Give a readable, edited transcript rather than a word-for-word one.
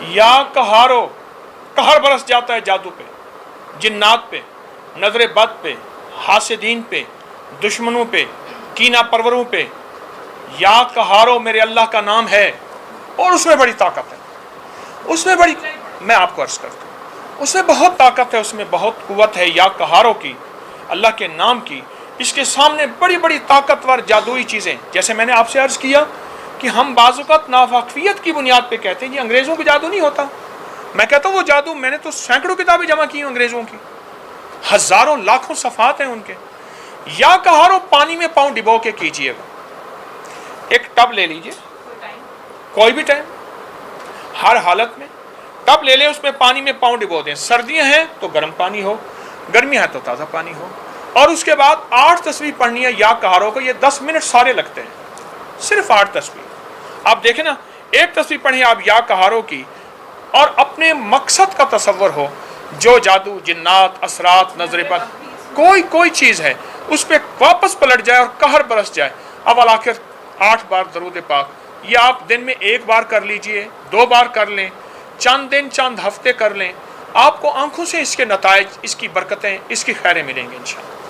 یا کہارو، قہر برس جاتا ہے جادو پہ، جنات پہ، نظر بد پہ، حاسدین پہ، دشمنوں پہ، کینہ پروروں پہ۔ یا کہارو میرے اللہ کا نام ہے، اور اس میں بڑی طاقت ہے، اس میں بڑی، میں آپ کو عرض کرتا ہوں، اس میں بہت طاقت ہے، اس میں بہت قوت ہے یا کہارو کی، اللہ کے نام کی۔ اس کے سامنے بڑی بڑی طاقتور جادوئی چیزیں، جیسے میں نے آپ سے عرض کیا کہ ہم بعض اوقات ناواقفیت کی بنیاد پہ کہتے ہیں یہ انگریزوں کا جادو نہیں ہوتا۔ میں کہتا ہوں وہ جادو، میں نے تو سینکڑوں کتابیں جمع کی ہیں انگریزوں کی، ہزاروں لاکھوں صفحات ہیں ان کے۔ یا کہارو پانی میں پاؤں ڈبو کے کیجئے گا، ایک ٹب لے لیجئے، کوئی بھی ٹائم، ہر حالت میں ٹب لے لیں، اس میں پانی میں پاؤں ڈبو دیں، سردیاں ہیں تو گرم پانی ہو، گرمی ہے تو تازہ پانی ہو، اور اس کے بعد 8 تسبیح پڑھنی ہے یا کہارو کو۔ یہ 10 منٹ سارے لگتے ہیں، صرف 8 تسبیح۔ آپ دیکھیں نا، ایک تسبیح پڑھیں آپ یا کہارو کی، اور اپنے مقصد کا تصور ہو، جو جادو، جنات، اثرات، نظر بد، کوئی چیز ہے، اس پہ واپس پلٹ جائے اور قہر برس جائے۔ اب آخر 8 بار درود پاک، یہ آپ دن میں 1 بار کر لیجئے، 2 بار کر لیں، چند دن چند ہفتے کر لیں، آپ کو آنکھوں سے اس کے نتائج، اس کی برکتیں، اس کی خیریں ملیں گے انشاءاللہ۔